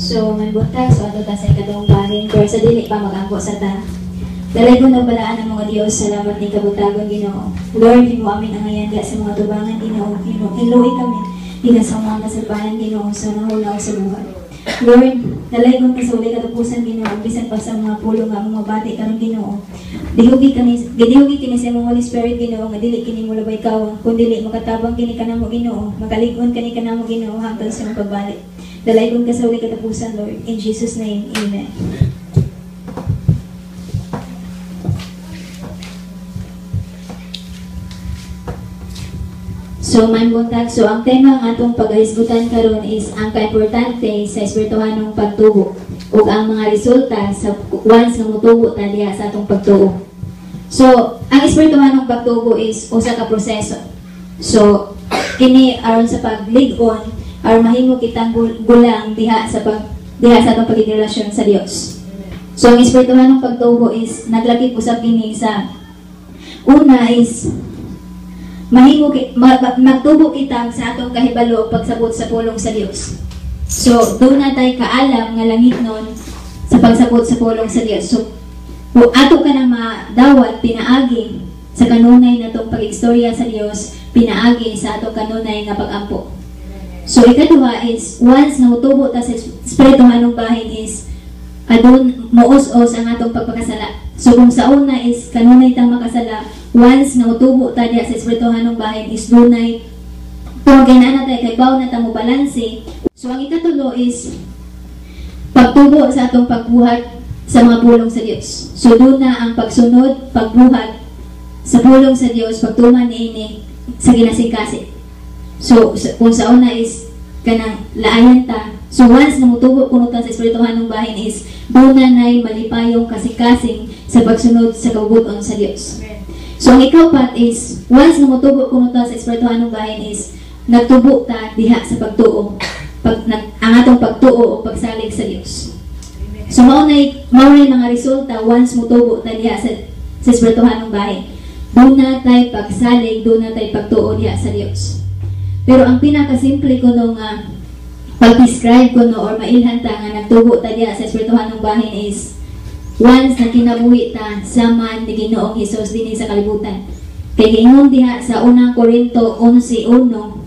So, may buntag, so ato ta sa ikadong bahin, pero sa dili pa mag-angko sa ta. Dalay ko na balaan ng mga Diyos, salamat ni kabutagon Ginoo. Lord, himo amin ang ayan sa mga tubangan Ginoo. Hinuwi kami, hindi sa mga kasalbahan Ginoo, sa nahulaw sa buhay. Lord, dalay ko sa uli katapusan Ginoo, bisan pa sa mga pulong nga mga bati karon Ginoo. Dihugi kini sa mga Holy Spirit Ginoo, nga dili kini mo labay kawang, kung dili makatabang kini kanamo Ginoo, magalig-on kani kanamo Ginoo hangtod sa mga pagbalik. Dalay ko sa uli katapusan, Lord. In Jesus' name, Amen. So, may buntag. So, ang tema ng atong pag-ahisgutan karon is ang kaimportante sa espirituhanong pagtubo ug ang mga resulta sa once nga mutubo ta diha sa atong pagtuo. So, ang espirituhanong pagtubo is usa ka proseso. So, kini aron sa pag-lig-on or mahimo kitang gulang diha sa atong pagrelasyon sa Dios. So, ang espirituhanong pagtubo is naglakip usab kini sa una is magtubo kita sa atong kahibalo o pagsabot sa pulong sa Dios. So, doon na tayo kaalam nga langit nun sa pagsabot sa pulong sa Dios. So, kung ato ka nang madawat, pinaagi sa kanunay na itong pag-istorya sa Dios, pinaagi sa atong kanunay nga pag-ampo. So, ikaduha is, once na utubo ta sa espirituhanong bahin is, adun moos-os ang atong pagpakasala. So, kung sa una is, kanunay tang makasala, once na utubo ta diya sa espirituhanong bahin is, dunay, kung ganaan na tayo, kay baw na tamo balanse. So, ang ikatulo is, pagtubo sa atong pagbuhat sa mga pulong sa Dios. So, doon na ang pagsunod, pagbuhat sa pulong sa Dios, pagtuman niini sa ginasingkasi. So, kung sa una is kanang laayan ta. So, once na mutubo kuno ta sa espirituhanong bahin is doon na nay malipayong kasing-kasing sa pagsunod sa kabubuton sa Dios. So, ang ikapat is once na mutubo kuno ta sa espirituhanong bahin is nagtubo ta diha sa pagtuo. Ang atong pagtuo o pagsalig sa Dios. So, maunay mga resulta once mutubo ta diha sa espirituhanong bahin. Doon na tayo pagsalig, doon na tayo pagtuo diha sa Dios. Pero ang pinakasimple ko nung pag-describe ko no or mailhan ta nga nagtubo ta diha sa espirituhanong bahin is once na kinabuhi ta sa man ni Ginoong Hesus dinhi sa kalibutan. Kay giingon diha sa 1 Korinto 11:1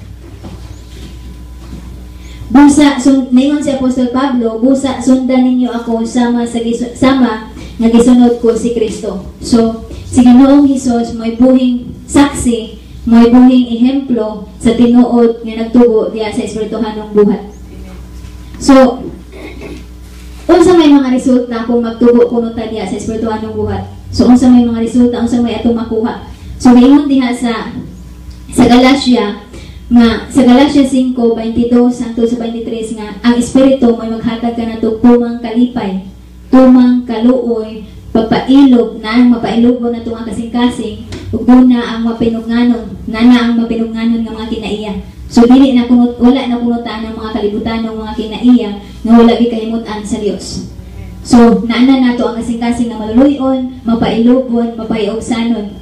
busa ningon si Apostol Pablo, busa sundan ninyo ako sama nga gisunod ko si Kristo. So si Ginoong Hesus may buhing saksi, may buhing ehemplo sa tinuod nga nagtubo diya sa espirituhanong buhat. So, unsa may mga resulta kung magtubo kuno ta diya sa espirituhanong buhat? So, unsa may mga resulta, unsa may atong makuha? So, ingon diha sa Galacia nga sa Galacia 5:22 hangtod sa 23 nga ang espiritu may maghatag kanadto tumang kalipay, tumang kaluoy, pagpailog na ang mapailogon na itong kasing-kasing ug na ang mapinunganon nga mga kinaiya. So dili na wala na kunutan ng mga kalibutan ng mga kinaiya nga wala gikahimutan sa Dios. So naana nato ang kasing-kasing nga maluluyon, mapailogon, mapaiogsanon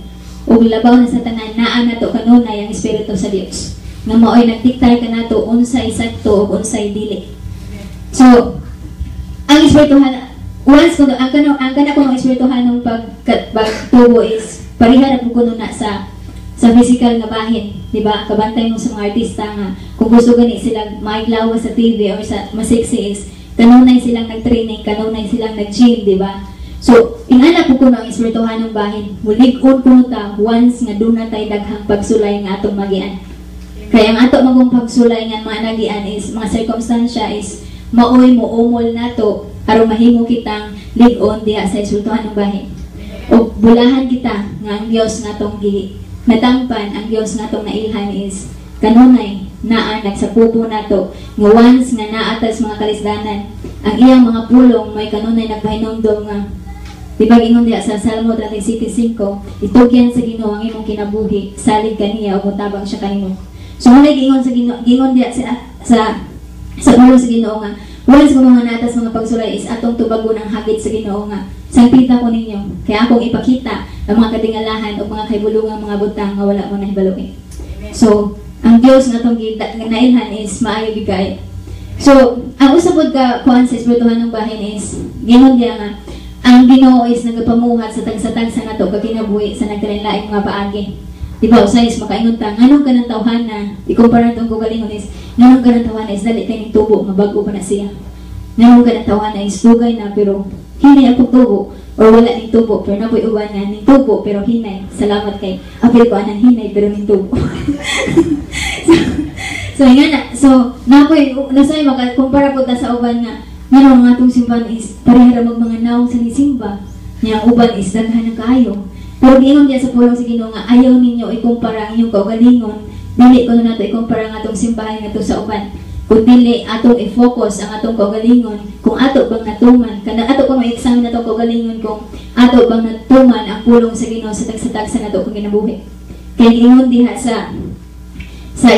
ug labaw na sa tanan naa nato kanunay ang espiritu sa Dios. Nga maoy nagdiktay kanato unsay sakto ug unsay dili. So ang espirituhan once kuno ang kana ko ng espirituhanong pagtubo is pariha na kuno na sa physical nga bahin, di ba? Kabantay mo sa mga artista nga kung gusto gani sila maiglawa sa TV or sa masiksi is kanunay silang nag-training, kanunay silang nag-gym, di ba? So, ingala po kuno ang espirituhanong bahin, mulig-on kuno ta once nga doon na tayo daghang pagsulay nga atong magian. Kaya ang ato magong pagsulay nga mga nagian is mga circumstansya is maoy mo umol nato aron mahimo kitang lig-on diha sa espirituhanong bahin. O bulahan kita nga ang Dios natong natampan, ang Dios natong nailhan is kanunay naa nagsapupo nato nga once nga naatas mga kalisdanan ang iyang mga pulong may kanunay nagpahinumdom nga di ba ingon diha sa Salmo 37:5 itugyan sa Ginoo ang imong kinabuhi salig kaniya o mutabang siya kanimo. So muna gingon sa Ginoo gingon diha sa pulong sa Ginoo nga once mo mga natas mga pagsulay is atong tubagon ang hagit sa Ginoo nga sangpita ko ninyo kaya akong ipakita ang mga katingalahan o mga kaibulungang mga butang nga wala mo nahibaluin. So ang Dios nga itong nailhan is maayo bigay. So, ang usapod ka kuan sa espirituhan ng bahin is, ginon diya nga, ang Ginoo is nagapamuhat sa tagsa-tagsa na to kaginabuhi sa nagkalain-laing mga paagi. Di ba, usayis makaingon ta, nganong ka ng tawhana, ikumpara itong kugalingon is, nganong ka ng tawhana is, dali kayo ng tubo, mabago pa na siya. Nganong ka ng tawhana is, dugay na, pero hinay akong tubo, or wala ng tubo, pero napoy uban nga ng tubo, pero hinay. Salamat kay, apil ko anang hinay, pero ng tubo. So, nga na, so, napoy, nasay, makakumpara po ta sa uban nga, nganong nga itong simbahan is, parehara mga naong sa nisimba, niya uban is, daghan ng kaayo. Pero giingon diya sa pulong sa Ginoo nga ayaw ninyo ikumpara ang inyong kaugalingon, dili ko na nato ikumpara ang atong simbahan ngadto sa uban. Kung dili atong i-focus ang atong kaugalingon kung ato bang natuman, kana ato kung ma-examine nato kaugalingon kung ato bang natuman ang pulong sa Ginoo sa tagsa-tagsa nato kung kinabuhi. Kay giingon diha sa sa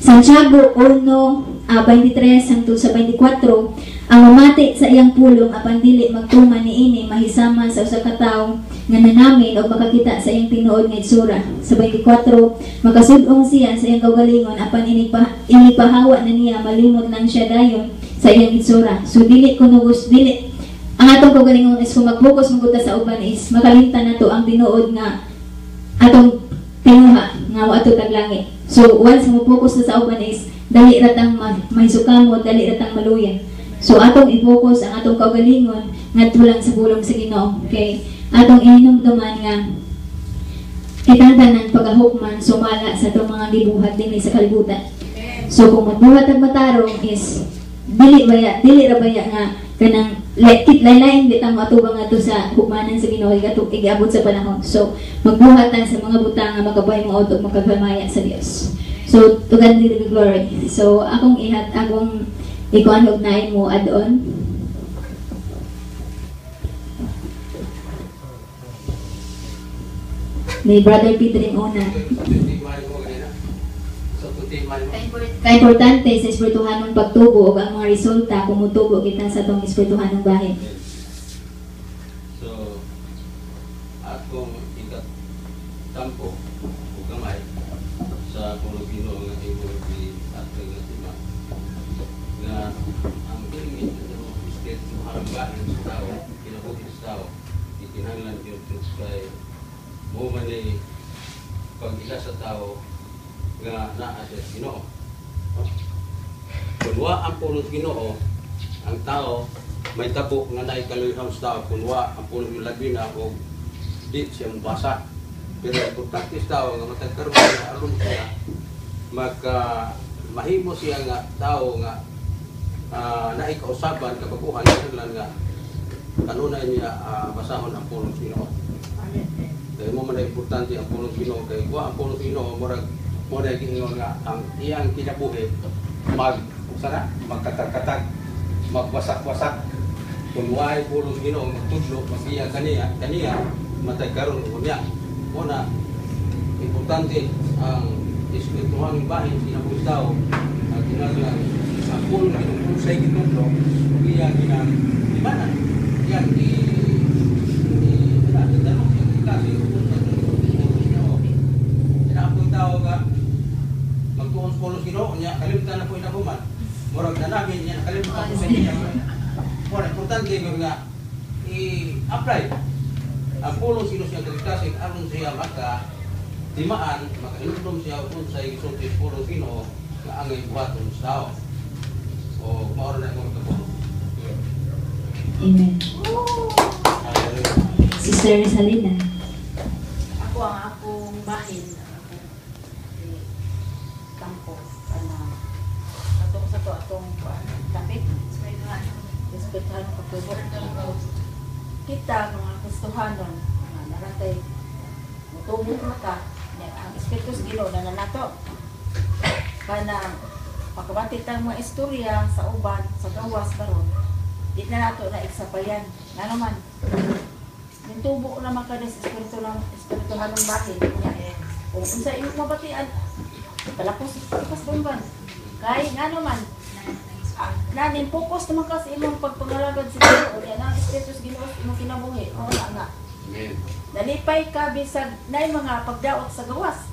Santiago 1:23 hangtod sa 24, ang mamati sa iyang pulong apan dili magtuman niini mahisama sa usa ka tawo nga nanamin o makakita sa iyang tinuod nga itsura. Sa 24, makasud-ong siya sa iyang kaugalingon apan inipahawa na niya malimot lang siya dayon sa iyang itsura. So dili kunugos dili ang atong kaugalingon is kung mag-focus maguta sa uban is makalimtan nato ang tinuod nga atong tinuha nga mo ato taglangit. So once mo focus na sa uban is dali ratang mahisukamo, dali ratang maluya. So atong i-focus ang atong kaugalingon ngadto lang sa pulong sa Ginoo. Okay? Atong ihinumduman nga kitangtanan pagahukman sumala sa atong mga gibuhat dinhi sa kalibutan. So kung magbuhat ang matarong is dili ra baya nga kanang lain-lain bitang matubang ato sa hukmanan sa Ginoo igaabot sa panahon. So magbuhatan sa mga butang nga makabuhay mo og magpamaya sa Dios. So to God be the glory. So akong ikuan og naay mo add-on. May Brother Peter in una. Ka-importante sa espirituhanong pagtubo o ang mga resulta kung mutubo kita sa itong espirituhanong bahin. So, atong ikatampo o kamay sa Pilipino nga imo di atong natima na ang tingin ng state ng harambahan sa tao, kinabuhi sa tao, itinahanglan yun kay mo man ni pag-ila sa tao nga naa sa Ginoo. Kung wa ang pulong Ginoo, ang tao may tabo nga naay kaluyan sa tao. Kung wa ang pulong labi na o di siya mabasa. Pero importante sa tao nga matagkaroon na aron siya mahimo siya nga tao nga naay kausaban kabaguhan nga kanunay niya basahon ang pulong Ginoo. Kaya mo man importante ang pulong Ginoo kay wa ang pulong Ginoo murag giingon nga ang iyang kinabuhi magkatag-katag, magwasak-wasak. Kung waay pulong Ginoo magtudlo magiya kaniya matay karon unya. Una importante ang espirituhang bahin kinabuhi tao ang kinahanglan ang pulong Ginoo sa gitudlo magiya kinang imana. Yan pulos Ginoo niya kalimutan na po inahuman murag na namin niya kalimutan po sa niya murag importante nga i-apply ang pulos Ginoo siya kaligtasin aron siya dimaan makahinumdum siya kung sa isulti pulos Ginoo nga ang ibuhaton sa tao o maoro na ikong kapulo. Amen. Sister Salina. Ako ang akong bahin kampo atong sa to atong tapit espirituhan ng pagtubo kita mga Kristohanon naratay mutubog mata ang Espiritus Ginoo na nato kana pagkabatit ang mga istorya sa uban sa gawas karon di na nato na iksapayan nga naman nitubo naman kada sa espirituhan ng bahin niya kung unsa imong mabatian talapos bumban kay nga naman nanin focus naman ka sa imong pagpangalagad sa Ginoo yan ang Espiritus Ginoo imong kinabuhi o nga nalipay ka bisag nay mga pagdaot sa gawas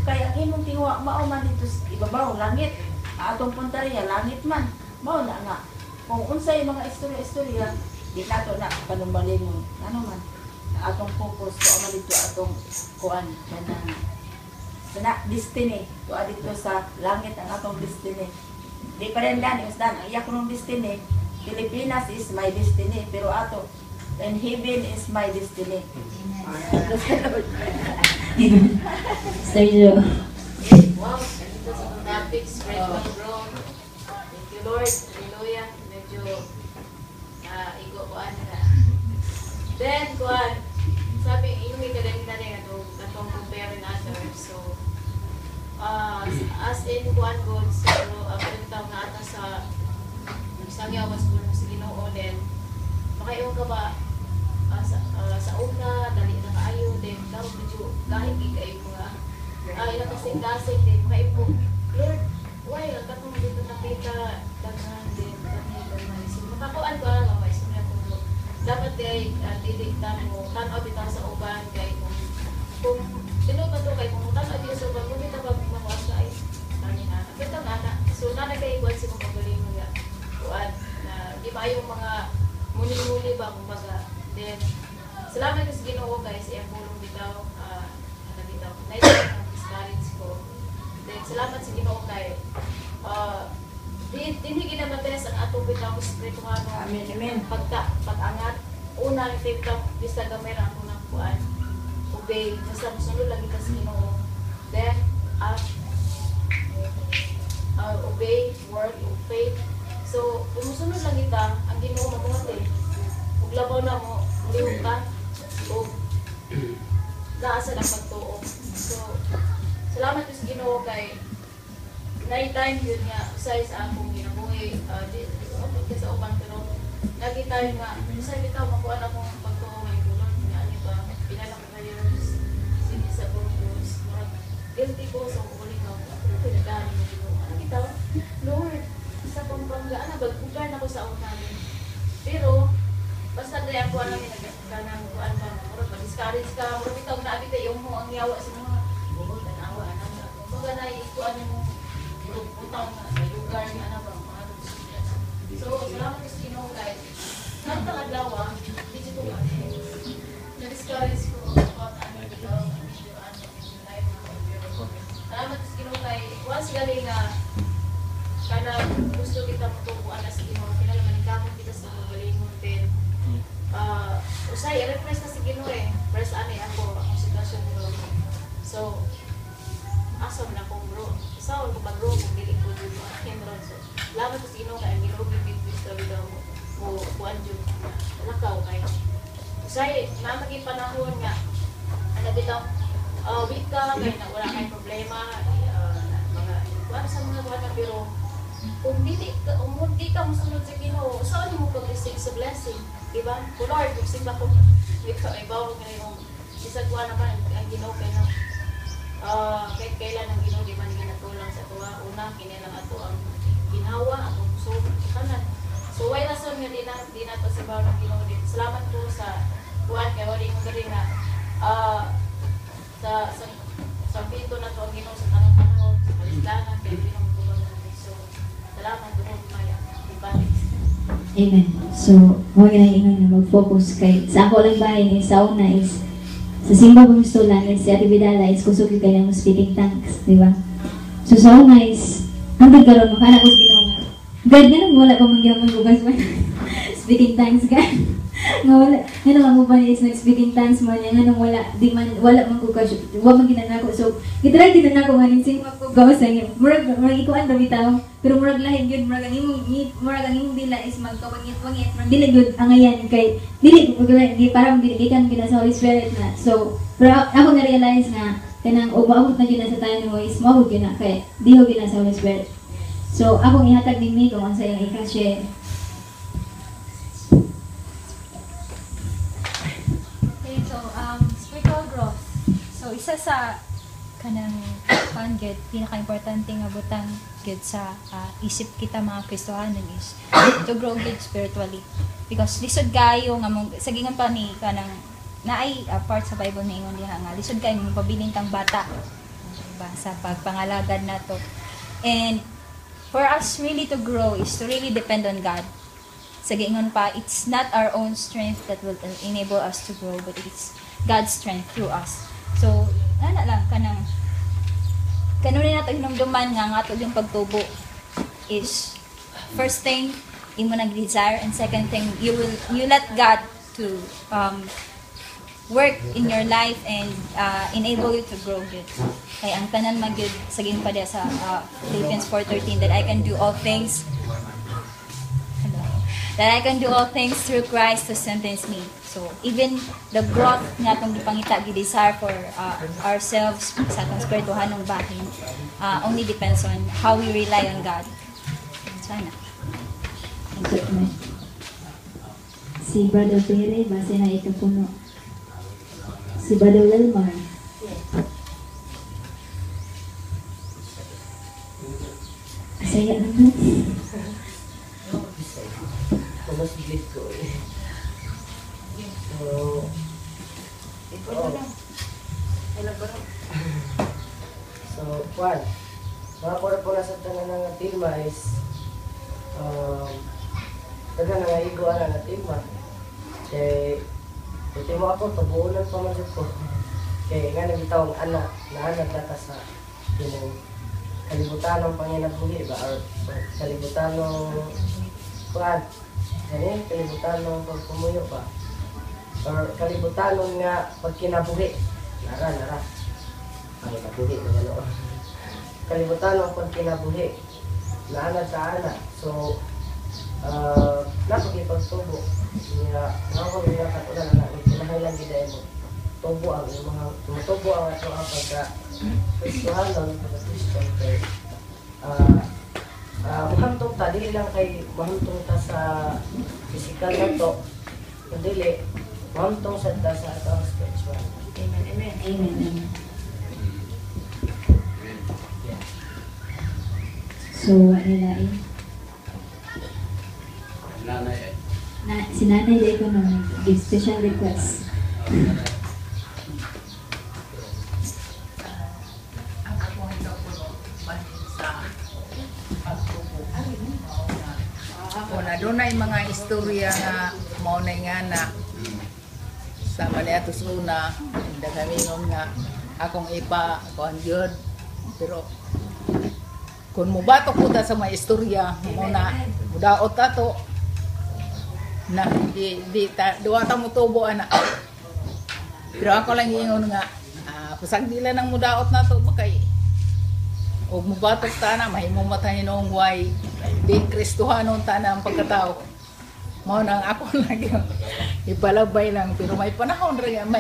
kay ang imong tingwa mao man dito ibabaw langit atong puntarya langit man. Mao na nga. Kung unsay mga istorya-istorya, di nato na panumbalingon. Ano man, atong focus to ama dito atong kuan kanang destiny. To dito sa langit ang atong destiny. Di pa rin gani, usdan, ang iyak ng destiny. Pilipinas is my destiny, pero ato, and heaven is my destiny. Sir Joe. Wow, ganito sa mga topics, spiritual growth. Thank you, Lord. Hallelujah. Medyo igo ko na. Then, kuan, sabi, yung ikadang na rin atong comparing others. So, as in kuan good, siguro, pinitaw na ata sa nagsangyaw mas siguro sa Ginoo din. Makayon ka ba sa una, dali na kaayo, din, daw medyo kahit kayo mga ilang kasing-kasing din, maipo, Lord, why, ang katong dito nakita, daghan din, daghan. So, makakuan ko alam, may sumya ko, dapat kay didigtan mo, tanaw bitaw sa uban, kay kung tinuod to kay kung tanaw dito sa uban, kung bitaw pag makuas ka ay, bitaw na na. So, nanagay iguan si mga pagaling mga kuan, na di ba yung mga muli-muli ba, kumbaga, then, salamat sa Ginoo guys, iyang pulong bitaw, bitaw, na discourage ko. Then, salamat sa Ginoo kay dinhigin na mates ang atong bitaw spiritual. Amen, amen. Pag-angat, una ni Tibta, bisa gamay ang unang kuan. Obey, basta musunod lang kita sa Ginoo. Then, obey, word, faith. So, kung musunod lang kita, ang Ginoo mabuhat eh. Kung labaw na mo, liw ka, o naasa ng pagtuo. So, salamat ko sa Ginoo kay night-time yun nga, usay sa akong ginabuhi, sa uban, pero lagi tayo nga, usay bitaw, makuha na akong pagtuo ng tulong, nga ano ba, pinala ko kayo, sige sa purpose, guilty ko sa kukuling ako, ano pinagdaan mo Ginoo? Ano bitaw? Lord, sa Pampanga, nagbugar na ko sa unahin. Pero, basta dahil ako alam nagkanang kuan ba, murag ma-discourage ka, murag bitaw na abita yung mo ang yawa sa mga tanawa, kumbaga na ikuan yung utang na lugar ni ano ba, mga so, salamat sa Ginoo guys. Nantang adlaw, dito ko na-discourage ko about ano bitaw, salamat sa Ginoo kay once galing nga kana gusto kita matukuan na sa Ginoo, kinalaman kamon kita sa galingon din. Usay, i-refresh na si Ginoo eh. Press ani ako, ang sitwasyon nyo. So, asam na akong bro. Isaw, kung mag-bro, kung dili ko dito, akin bro. So, laban ko si Ginoo kaya Ginoo bibig sa daw mo kuan dyan. Nalakaw kayo. Usay, mamaging panahon nga, ano bitaw, weak ka, kaya na wala kayong problema, mga, kuan sa mga kuan na biro, kung di ka masunod sa Ginoo, saan mo pag-receive sa blessing? Diba? Kung Lord, kung simba ko, ibaw ko yung isagwa naman ang Ginoo kaya na kahit kailan ang Ginoo di man ginatulang sa tuwa. Una, kinilang ato ang ginawa, ang puso, kanan. So, why rason nga di na to sibaw ng Ginoo din. Salamat po sa buwan kaya wali mo galing na sa pito na to ang Ginoo sa tanong panahon, sa palisdanan, kaya di naman tubang natin. So, salamat po Maya. Ibalik. Amen. So, huwag na ingon na mag-focus kay sa ako lang bahay ni sa una is sa simba pamistulan is si Ate Vidala is kusog kay ng speaking tongues, di ba? So, sa una is hanggang karon makana ko ginawa. God ganun wala pa mangyamon bugas man. Speaking tongues God. Nga wala. Nga naman mo pa is nag-speaking tongues man nga nang wala di man wala man ko kasyo. Wa man ginanako. So, gitry ginanako nga nin sing ko gawas sa inyo. Murag ikuan ra bitaw. Pero murag lahin gyud murag ang imong dila is magkawangit-wangit man dili gyud angayan kay dili di parang gikan gina sa Holy Spirit na. So, pero ako na realize nga kanang ubaabot na gyud sa tayo mo is mao gyud na kay di ho gyud sa Holy Spirit. So, akong ihatag ni kung ang sayang i-share. Okay, so, spiritual growth. So, isa sa kanang good, pinaka-importante nga butang good sa isip kita mga Kristohanon is to grow good spiritually. Because lisod kayo nga mong sagingan pa ni kanang naay part sa Bible na ingon diha nga lisod kayo mong pabiling tang bata diba, sa pagpangalagad nato. And for us really to grow is to really depend on God. Sa giingon pa, it's not our own strength that will enable us to grow, but it's God's strength through us. So, lang, kanunin nato hinumduman nga ato yung pagtubo is, first thing, imo nag-desire, and second thing, you let God to work in your life and enable you to grow good. Kaya ang tanan man gyud saging pa diya sa Philippians 4:13 that I can do all things through Christ who strengthens me. So even the growth nga atong gipangita gi-desire for ourselves sa atong spirituhanong bahin only depends on how we rely on God. Sana. Si Brother Pere, base na ito puno. Si Brother Wilmar. Saya naman. Mas bilis ko eh. So, Juan, mga pura po na sa tanan ng tilma is taga nga iguan na tilma. Kaya, ito mo ako, tabuunan pa man ko. Kaya nga nagitawang anak, na anak nata sa yung kalibutan ng panginabuhi ba? Or kalibutan ng Juan. Ganyan, kalibutan ng pagpumuyo ba? Or kalibutan ng nga pagkinabuhi. Nara. Ay, nabuhi na gano'n. Kalibutan ng pagkinabuhi. Naanad sa anak. So, napagipagtubo. Mga kami nga katulan na kinahailan gida mo. Tubo ang mga tumutubo ang ato ang pagka-Kristohanon, pagka-Christian. Mahantong ta, dili lang kay mahantong ta sa physical na to. Dili, mahantong sa ta sa ato ang spiritual. Amen. So, ano na Nanay, si Nanay Day ko naman, give special request. Ang akong ito po bahin sa pagtubo. Kung doon ay mga istorya nga maunay nga na sa Maniatos una, dagamingon nga akong ipa kuan yun. Pero kung mubatok po ta sa mga istorya, muna mudaot ato na duwa ta mo tubo ana. Pero ako lang ingon nga kusag dila nang mudaot nato bakay og mubatok ta na mahimo matahin nung way di Kristohanon ta na ang pagkatao. Mao nang ako lagi ipalabay lang, pero may panahon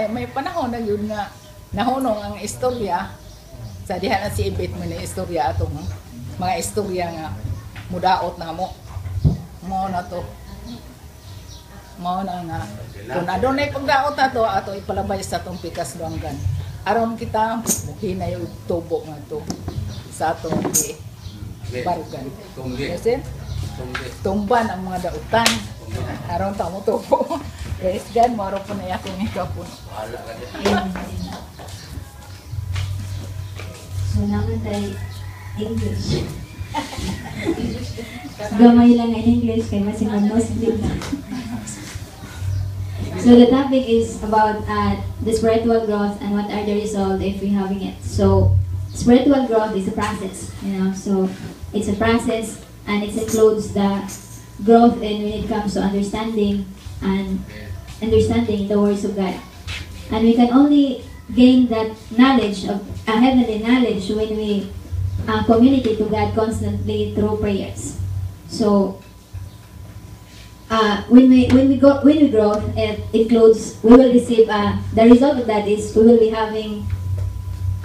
may panahon na yun nga nahunong ang istorya sa diha na si ibit mo ni istorya atong mga istorya nga mudaot na mo na to. Mao na nga kung adunay pagdaot ato ato ipalabay sa tong pikas duanggan aron kita hinay og tubo nga to sa atong barugan. Kasi tumban ang mga dautan aron ta mo tubo. Praise God, maro po na yakin ni kapon. So, naman tayo English. Gamay lang ang English kay masinag Muslim na. So the topic is about the spiritual growth and what are the results if we're having it. So spiritual growth is a process, so it's a process and it includes the growth when it comes to understanding the words of God. And we can only gain that knowledge of heavenly knowledge when we communicate to God constantly through prayers. So when we grow, it includes we will receive the result of that is we will be having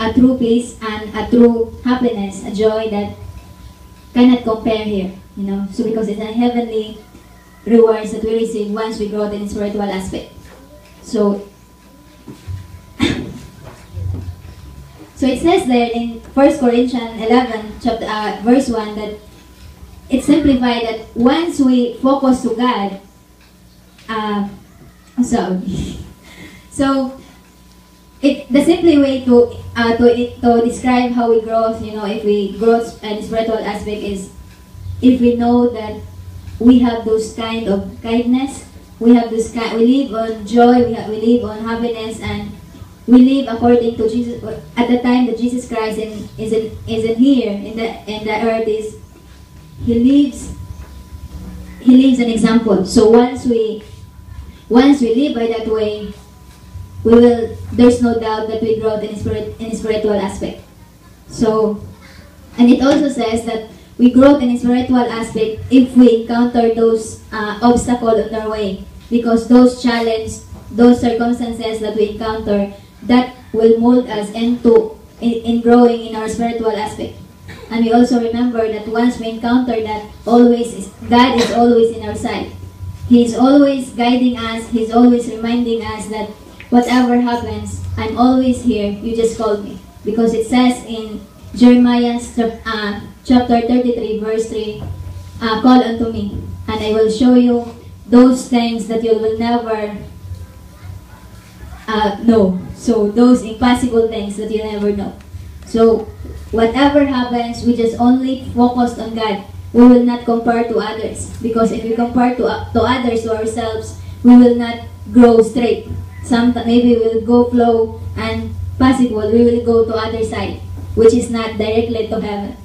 a true peace and a true happiness, a joy that cannot compare here. So because it's a heavenly rewards that we receive once we grow in spiritual aspect. So it says there in 1 Corinthians 11, verse 1, that it's simplified that once we focus to God, so the simply way to describe how we grow, if we grow in spiritual aspect is if we know that we have those kind of kindness, we live on joy, we live on happiness, and we live according to Jesus. At the time that Jesus Christ isn't here in the earth, he lives an example. So once we live by that way, there's no doubt that we grow in spiritual aspect. So, and it also says that we grow in spiritual aspect if we encounter those obstacles on our way, because those challenges, those circumstances that we encounter, that will mold us into in growing in our spiritual aspect. And we also remember that once we encounter that, God is always in our side. He is always guiding us. He's always reminding us that whatever happens, I'm always here. You just call me. Because it says in Jeremiah chapter 33, verse 3, call unto me, and I will show you those things that you will never know. So those impossible things that you never know. So whatever happens, we just only focus on God. We will not compare to others, because if we compare to others, to ourselves, we will not grow straight. Maybe we will go flow, and possible we will go to other side, which is not directly to heaven.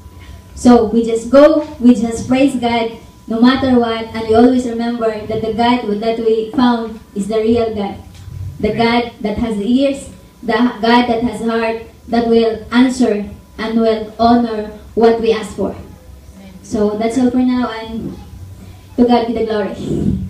So we just go, we just praise God no matter what, and we always remember that the God that we found is the real God. The God that has ears, the God that has heart, that will answer and will honor what we ask for. So that's all for now, and to God be the glory.